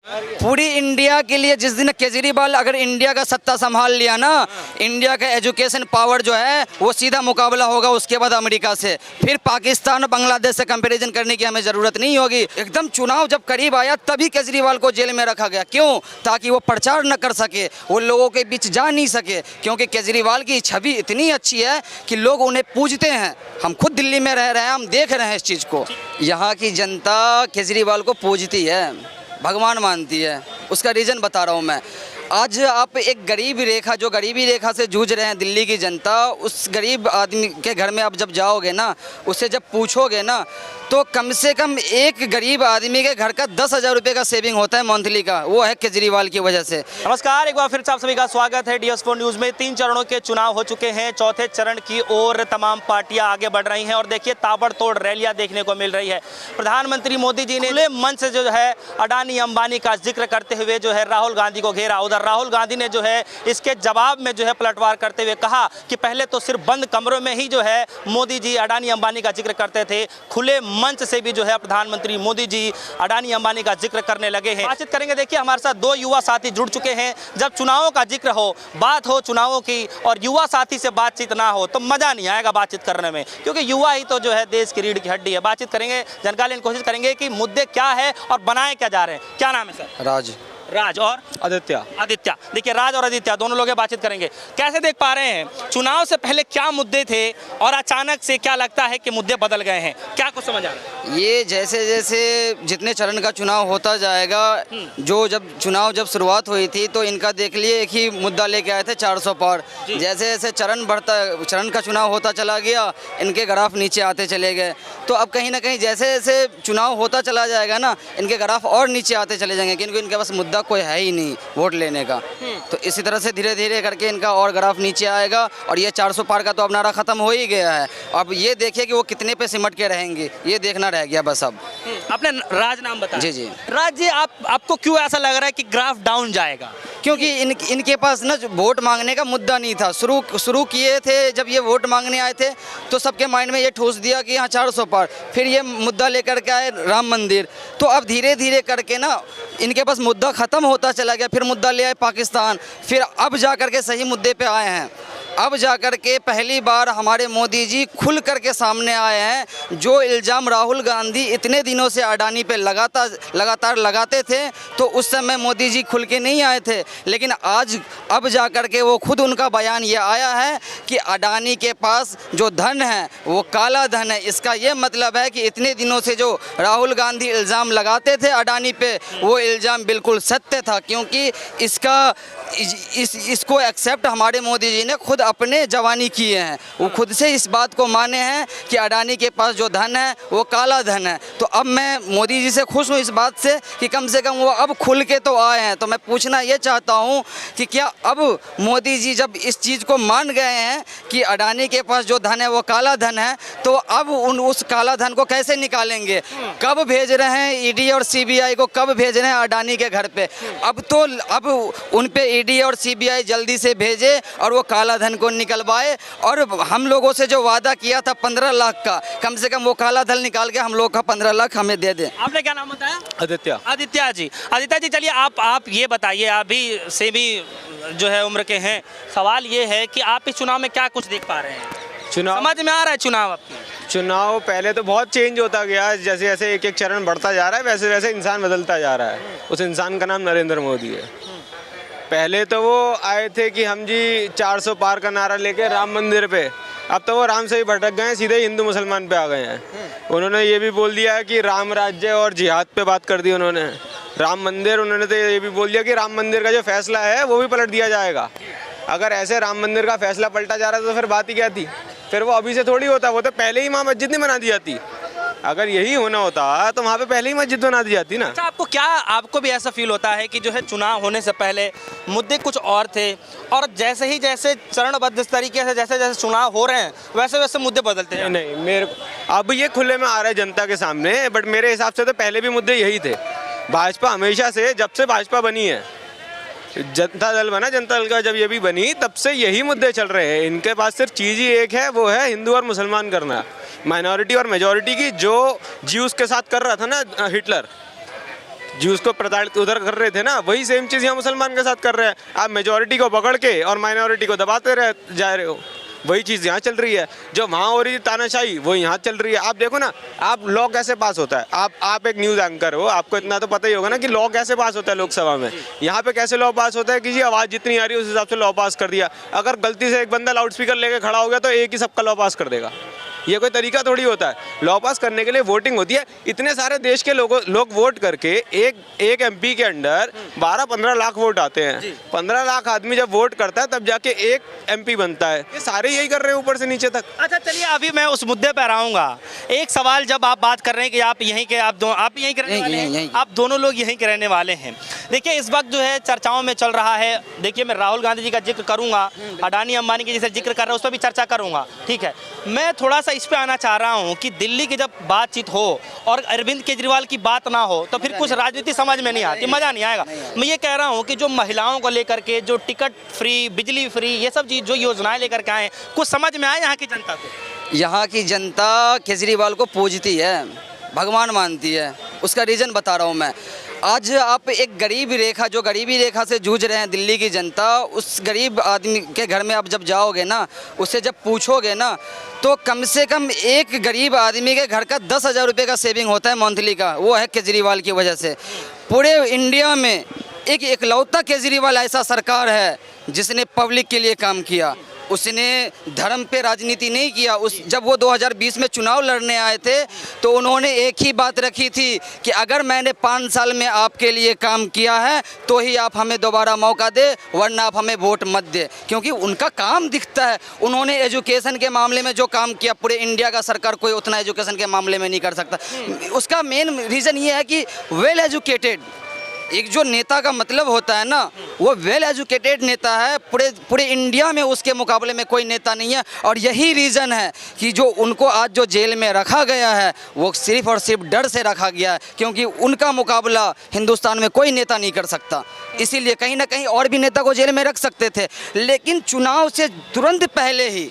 पूरी इंडिया के लिए जिस दिन केजरीवाल अगर इंडिया का सत्ता संभाल लिया ना, इंडिया का एजुकेशन पावर जो है वो सीधा मुकाबला होगा उसके बाद अमेरिका से। फिर पाकिस्तान और बांग्लादेश से कंपैरिजन करने की हमें ज़रूरत नहीं होगी। एकदम चुनाव जब करीब आया तभी केजरीवाल को जेल में रखा गया। क्यों? ताकि वो प्रचार न कर सके, वो लोगों के बीच जा नहीं सके, क्योंकि केजरीवाल की छवि इतनी अच्छी है कि लोग उन्हें पूजते हैं। हम खुद दिल्ली में रह रहे हैं, हम देख रहे हैं इस चीज़ को। यहाँ की जनता केजरीवाल को पूजती है, भगवान मानती है। उसका रीज़न बता रहा हूँ मैं। आज आप एक गरीबी रेखा से जूझ रहे हैं दिल्ली की जनता, उस गरीब आदमी के घर में आप जब जाओगे ना, उससे जब पूछोगे ना, तो कम से कम एक गरीब आदमी के घर का 10,000 रुपये का सेविंग होता है मंथली का। वो है केजरीवाल की वजह से। नमस्कार, एक बार फिर से आप सभी का स्वागत है DS4 न्यूज़ में। 3 चरणों के चुनाव हो चुके हैं। चौथे चरण की ओर तमाम पार्टियां आगे बढ़ रही हैं और देखिए ताबड़तोड़ रैलियां देखने को मिल रही है। प्रधानमंत्री मोदी जी ने खुले मन से जो है अडानी अंबानी का जिक्र करते हुए जो है राहुल गांधी को घेरा। उधर राहुल गांधी ने जो है इसके जवाब में जो है पलटवार करते हुए कहा कि पहले तो सिर्फ बंद कमरों में ही जो है मोदी जी अडानी अंबानी का जिक्र करते थे, खुले मंच से भी जो है प्रधानमंत्री मोदी जी अडानी अंबानी का जिक्र करने लगे हैं। बातचीत करेंगे। देखिए हमारे साथ 2 युवा साथी जुड़ चुके हैं। जब चुनावों का जिक्र हो, बात हो चुनावों की और युवा साथी से बातचीत ना हो तो मजा नहीं आएगा बातचीत करने में, क्योंकि युवा ही तो जो है देश की रीढ़ की हड्डी है। बातचीत करेंगे, जानकारी लेने की कोशिश करेंगे कि मुद्दे क्या है और बनाए क्या जा रहे हैं। क्या नाम है सर? राज और आदित्य। देखिए राज और आदित्य दोनों लोग बातचीत करेंगे। कैसे देख पा रहे हैं चुनाव से पहले क्या मुद्दे थे और अचानक से क्या लगता है कि मुद्दे बदल गए हैं? क्या कुछ समझ आ रहा है? ये जैसे जैसे जितने चरण का चुनाव होता जाएगा, जब शुरुआत हुई थी तो इनका देख लिए एक ही मुद्दा लेके आए थे 400 पार। जैसे जैसे चरण का चुनाव होता चला गया, इनके ग्राफ नीचे आते चले गए। तो अब कहीं ना कहीं जैसे जैसे चुनाव होता चला जाएगा ना, इनके ग्राफ और नीचे आते चले जाएंगे, क्योंकि इनके पास मुद्दा कोई है ही नहीं वोट लेने का। तो इसी तरह से धीरे धीरे करके इनका और ग्राफ नीचे आएगा और ये 400 पार का तो अब नारा खत्म हो ही गया है। अब ये देखिए कि वो कितने पे सिमट के रहेंगे, ये देखना रह गया बस अब। आपने राज नाम बताया। जी। राज जी, आपको क्यों ऐसा लग रहा है कि ग्राफ डाउन जाएगा? क्योंकि इनके पास ना वोट मांगने का मुद्दा नहीं था। शुरू किए थे जब ये वोट मांगने आए थे तो सबके माइंड में ये ठूस दिया कि यहाँ 400 पार, फिर ये मुद्दा लेकर के आए राम मंदिर। तो अब धीरे धीरे करके ना इनके पास मुद्दा ख़त्म होता चला गया, फिर मुद्दा ले आए पाकिस्तान, फिर अब जा कर के सही मुद्दे पे आए हैं। अब जा कर के पहली बार हमारे मोदी जी खुल कर के सामने आए हैं। जो इल्ज़ाम राहुल गांधी इतने दिनों से अडानी पे लगातार लगाते थे, तो उस समय मोदी जी खुल के नहीं आए थे, लेकिन अब जा कर के वो खुद उनका बयान ये आया है कि अडानी के पास जो धन है वो काला धन है। इसका ये मतलब है कि इतने दिनों से जो राहुल गांधी इल्ज़ाम लगाते थे अडानी पे, वो इल्ज़ाम बिल्कुल सत्य था, क्योंकि इसको एक्सेप्ट हमारे मोदी जी ने खुद अपने जवानी किए हैं। वो खुद से इस बात को माने हैं कि अडानी के पास जो धन है वो काला धन है। तो अब मैं मोदी जी से खुश हूँ इस बात से कि कम से कम वो अब खुल के तो आए हैं। तो मैं पूछना ये चाहता हूँ कि क्या अब मोदी जी जब इस चीज़ को मान गए हैं कि अडानी के पास जो धन है वो काला धन है, तो अब उस काला धन को कैसे निकालेंगे? कब भेज रहे हैं ईडी और सीबीआई को, कब भेज रहे हैं अडानी के घर पे? अब उन पे ईडी और सीबीआई जल्दी से भेजे और वो काला धन को निकलवाए, और हम लोगों से जो वादा किया था 15 लाख का, कम से कम वो काला धन निकाल के हम लोग का 15 लाख हमें दे दें। आपने क्या नाम बताया? आदित्य जी, चलिए आप ये बताइए, आप भी सेमी जो है उम्र के हैं, सवाल ये है कि आप इस चुनाव में क्या कुछ देख पा रहे हैं? समझ में आ रहा है चुनाव पहले तो बहुत चेंज होता गया, जैसे जैसे एक चरण बढ़ता जा रहा है वैसे वैसे इंसान बदलता जा रहा है। उस इंसान का नाम नरेंद्र मोदी है। पहले तो वो आए थे कि हम जी 400 पार का नारा लेके राम मंदिर पे, अब तो वो राम से ही भटक गए हैं, सीधे हिंदू मुसलमान पे आ गए हैं। उन्होंने ये भी बोल दिया है कि राम राज्य और जिहाद पे बात कर दी उन्होंने। राम मंदिर, उन्होंने तो ये भी बोल दिया कि राम मंदिर का जो फैसला है वो भी पलट दिया जाएगा। अगर ऐसे राम मंदिर का फैसला पलटा जा रहा था तो फिर बात ही क्या थी? फिर वो अभी से थोड़ी होता, वो तो पहले ही वहाँ मस्जिद नहीं बना दी जाती। अगर यही होना होता तो वहाँ पे पहले ही मस्जिद बना दी जाती ना। अच्छा, आपको भी ऐसा फील होता है कि जो है चुनाव होने से पहले मुद्दे कुछ और थे और जैसे चरणबद्ध इस तरीके से जैसे जैसे चुनाव हो रहे हैं वैसे वैसे मुद्दे बदलते हैं? नहीं, मेरे अब ये खुले में आ रहा है जनता के सामने, बट मेरे हिसाब से तो पहले भी मुद्दे यही थे। भाजपा हमेशा से, जब से भाजपा बनी है, जनता दल बना, जनता दल का जब ये भी बनी तब से यही मुद्दे चल रहे हैं। इनके पास सिर्फ चीज़ ही एक है, वो है हिंदू और मुसलमान करना, माइनॉरिटी और मेजॉरिटी की। जो ज्यूस के साथ कर रहा था ना हिटलर, ज्यूस को प्रताड़ित उधर कर रहे थे ना, वही सेम चीज़ यहाँ मुसलमान के साथ कर रहे हैं। आप मेजोरिटी को पकड़ के और माइनॉरिटी को दबाते जा रहे हो, वही चीज़ यहाँ चल रही है। जो वहाँ हो रही थी तानाशाही, वो यहाँ चल रही है। आप देखो ना, आप लॉ कैसे पास होता है। आप एक न्यूज़ एंकर हो, आपको इतना तो पता ही होगा ना कि लॉ कैसे पास होता है लोकसभा में। यहाँ पे कैसे लॉ पास होता है कि जी आवाज़ जितनी आ रही है उस हिसाब से लॉ पास कर दिया। अगर गलती से एक बंदा लाउड स्पीकर लेके खड़ा हो गया तो एक ही सबका लॉ पास कर देगा। ये कोई तरीका थोड़ी होता है। लॉ पास करने के लिए वोटिंग होती है। इतने सारे देश के लोग वोट करके एक एमपी के अंडर 12-15 लाख वोट आते हैं। 15 लाख आदमी जब वोट करता है तब जाके एक एमपी बनता है। ये सारे यही कर रहे हैं ऊपर से नीचे तक। अच्छा चलिए, अभी मैं उस मुद्दे पर आऊँगा। एक सवाल, जब आप बात कर रहे हैं कि आप यहीं के, आप यहीं के रहने वाले हैं, आप दोनों लोग यहीं के रहने वाले हैं। देखिए इस वक्त जो है चर्चाओं में चल रहा है। देखिए मैं राहुल गांधी जी का जिक्र करूंगा, अडानी अंबानी की जैसे जिक्र कर रहे हैं उस पर भी चर्चा करूंगा, ठीक है। मैं थोड़ा सा इस पे आना चाह रहा हूं कि दिल्ली की जब बातचीत हो और अरविंद केजरीवाल की बात ना हो तो फिर कुछ राजनीति समझ में नहीं आती, मजा नहीं आएगा। मैं ये कह रहा हूं कि जो महिलाओं को लेकर के जो टिकट फ्री, बिजली फ्री, ये सब चीज जो योजनाएं लेकर के आए, कुछ समझ में आए यहाँ की जनता को? यहाँ की जनता केजरीवाल को पूजती है, भगवान मानती है। उसका रीज़न बता रहा हूँ मैं। आज आप एक गरीबी रेखा से जूझ रहे हैं दिल्ली की जनता, उस गरीब आदमी के घर में आप जब जाओगे ना, उससे जब पूछोगे ना, तो कम से कम एक गरीब आदमी के घर का 10,000 रुपये का सेविंग होता है मंथली का। वो है केजरीवाल की वजह से। पूरे इंडिया में एक इकलौता केजरीवाल ऐसा सरकार है जिसने पब्लिक के लिए काम किया। उसने धर्म पे राजनीति नहीं किया। जब वो 2020 में चुनाव लड़ने आए थे तो उन्होंने एक ही बात रखी थी कि अगर मैंने 5 साल में आपके लिए काम किया है तो ही आप हमें दोबारा मौका दे, वरना आप हमें वोट मत दे। क्योंकि उनका काम दिखता है। उन्होंने एजुकेशन के मामले में जो काम किया, पूरे इंडिया का सरकार कोई उतना एजुकेशन के मामले में नहीं कर सकता। उसका मेन रीज़न ये है कि वेल एजुकेटेड एक जो नेता का मतलब होता है ना, वो वेल एजुकेटेड नेता है। पूरे इंडिया में उसके मुकाबले में कोई नेता नहीं है। और यही रीज़न है कि जो उनको आज जो जेल में रखा गया है वो सिर्फ और सिर्फ डर से रखा गया है, क्योंकि उनका मुकाबला हिंदुस्तान में कोई नेता नहीं कर सकता। इसीलिए कहीं ना कहीं और भी नेता को जेल में रख सकते थे, लेकिन चुनाव से तुरंत पहले ही,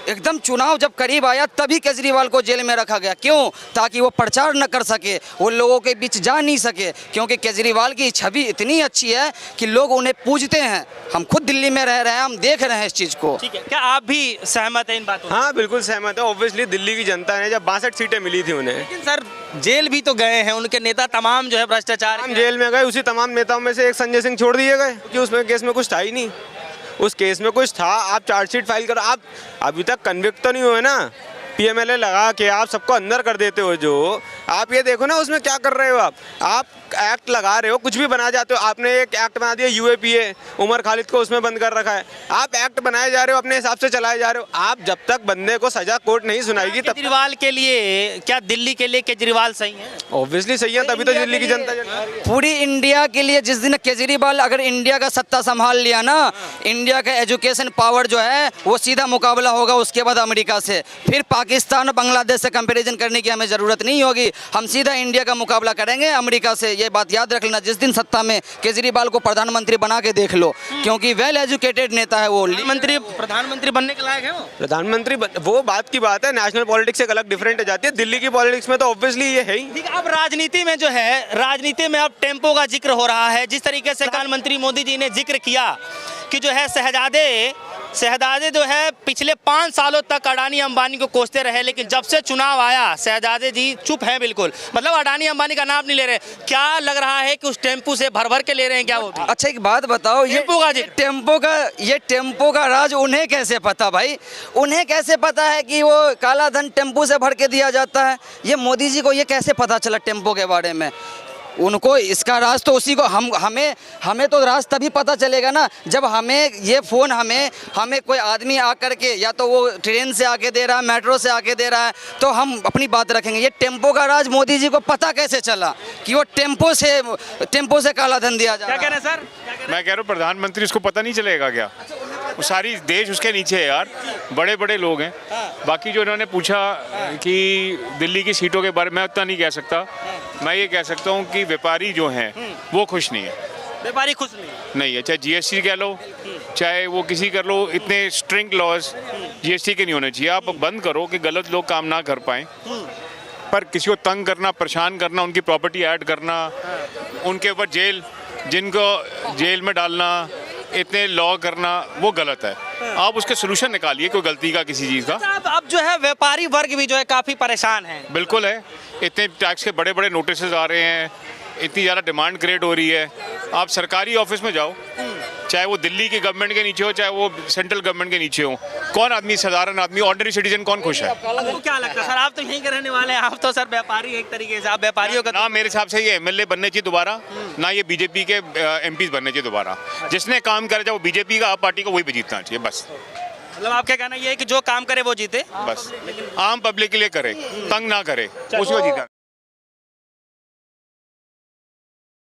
एकदम चुनाव जब करीब आया तभी केजरीवाल को जेल में रखा गया। क्यों? ताकि वो प्रचार न कर सके, वो लोगों के बीच जा नहीं सके। क्योंकि केजरीवाल की छवि इतनी अच्छी है कि लोग उन्हें पूजते हैं। हम खुद दिल्ली में रह रहे हैं, हम देख रहे हैं इस चीज़ को। ठीक है, क्या आप भी सहमत हैं इन बातों से? हाँ बिल्कुल सहमत है। ऑब्वियसली दिल्ली की जनता ने जब 62 सीटें मिली थी उन्हें, लेकिन सर जेल भी तो गए हैं उनके नेता, तमाम जो है भ्रष्टाचार, हम जेल में गए। उसी तमाम नेताओं में से एक संजय सिंह छोड़ दिए गए क्योंकि उसमें केस में कुछ था ही नहीं। उस केस में कुछ था, आप चार्जशीट फाइल करो। आप अभी तक कन्विक्ट तो नहीं हुए ना, पीएमएलए लगा के आप सबको अंदर कर देते हो। जो आप ये देखो ना उसमें क्या कर रहे हो। आप एक्ट लगा रहे हो, कुछ भी बना जाते हो। आपने एक एक्ट बना दिया यूएपीए, उमर खालिद को उसमें बंद कर रखा है। आप एक्ट बनाए जा रहे हो, अपने हिसाब से चलाए जा रहे हो। आप जब तक बंदे को सजा कोर्ट नहीं सुनाएगी तब केजरीवाल के लिए, क्या दिल्ली के लिए केजरीवाल सही है? ऑब्वियसली सही है, तभी तो दिल्ली की जनता पूरी इंडिया के लिए जिस दिन केजरीवाल अगर इंडिया का सत्ता संभाल लिया ना, इंडिया का एजुकेशन पावर जो है वो सीधा मुकाबला होगा उसके बाद अमेरिका से। फिर पाकिस्तान और बांग्लादेश से कंपैरिजन करने की हमें ज़रूरत नहीं होगी। हम सीधा इंडिया का मुकाबला करेंगे अमेरिका से। ये बात याद रख लेना। जिस दिन सत्ता में केजरीवाल को प्रधानमंत्री बना के देख लो, क्योंकि वेल एजुकेटेड नेता है वो। प्रधानमंत्री बनने के लायक है वो। प्रधानमंत्री वो बात की बात है। नेशनल पॉलिटिक्स एक अलग डिफरेंट हो जाती है। दिल्ली की पॉलिटिक्स में तो ऑब्वियसली ये है ही। ठीक है, अब राजनीति में जो है, राजनीति में अब टेम्पो का जिक्र हो रहा है। जिस तरीके से प्रधानमंत्री मोदी जी ने जिक्र किया कि जो है शहजादे जो है पिछले 5 सालों तक अडानी अंबानी को कोसते रहे, लेकिन जब से चुनाव आया शहजादे जी चुप हैं बिल्कुल। मतलब अडानी अंबानी का नाम नहीं ले रहे। क्या लग रहा है कि उस टेम्पो से भर के ले रहे हैं क्या वो भी? अच्छा एक बात बताओ, ये टेम्पो का राज उन्हें कैसे पता भाई? उन्हें कैसे पता है कि वो काला धन टेम्पो से भर के दिया जाता है? ये मोदी जी को ये कैसे पता चला टेम्पो के बारे में? उनको इसका राज तो उसी को हमें तो राज तभी पता चलेगा ना जब हमें ये फ़ोन हमें कोई आदमी आकर के, या तो वो ट्रेन से आके दे रहा है, मेट्रो से आके दे रहा है, तो हम अपनी बात रखेंगे। ये टेम्पो का राज मोदी जी को पता कैसे चला कि वो टेम्पो से काला धन दिया जा रहा है? क्या कह रहे हैं सर? मैं कह रहा हूँ प्रधानमंत्री, उसको पता नहीं चलेगा क्या? वो सारी देश उसके नीचे है यार, बड़े बड़े लोग हैं। बाकी जो इन्होंने पूछा कि दिल्ली की सीटों के बारे में, मैं उतना नहीं कह सकता। मैं ये कह सकता हूँ कि व्यापारी जो हैं वो खुश नहीं है। व्यापारी खुश नहीं है, चाहे जीएसटी कह लो, चाहे वो किसी कर लो। इतने स्ट्रिंग लॉज जीएसटी के नहीं होने चाहिए। आप बंद करो कि गलत लोग काम ना कर पाएँ, पर किसी को तंग करना, परेशान करना, उनकी प्रॉपर्टी ऐड करना, उनके ऊपर जेल, जिनको जेल में डालना, इतने लॉ करना, वो गलत है। आप उसके सोल्यूशन निकालिए कोई गलती का किसी चीज़ का। अब जो है व्यापारी वर्ग भी जो है काफी परेशान है। बिल्कुल है, इतने टैक्स के बड़े बड़े नोटिस आ रहे हैं, इतनी ज़्यादा डिमांड क्रिएट हो रही है। आप सरकारी ऑफिस में जाओ, चाहे वो दिल्ली की गवर्नमेंट के नीचे हो, चाहे वो सेंट्रल गवर्नमेंट के नीचे हो, कौन आदमी, साधारण आदमी, ऑर्डिनरी सिटीजन कौन खुश है? आपको क्या लगता है सर, आप तो यहीं के रहने वाले हैं, आप तो सर व्यापारी एक तरीके से, आप व्यापारियों का ना मेरे हिसाब से ये एमएलए बनने चाहिए दोबारा, ना ये बीजेपी के एमपीज बनने चाहिए दोबारा। जिसने काम करे, चाहे वो बीजेपी का, आप पार्टी को, वही पे जीतना चाहिए बस। मतलब आपका कहना ये है कि जो काम करे वो जीते, बस आम पब्लिक के लिए करे, तंग ना करे, उसी को जीता।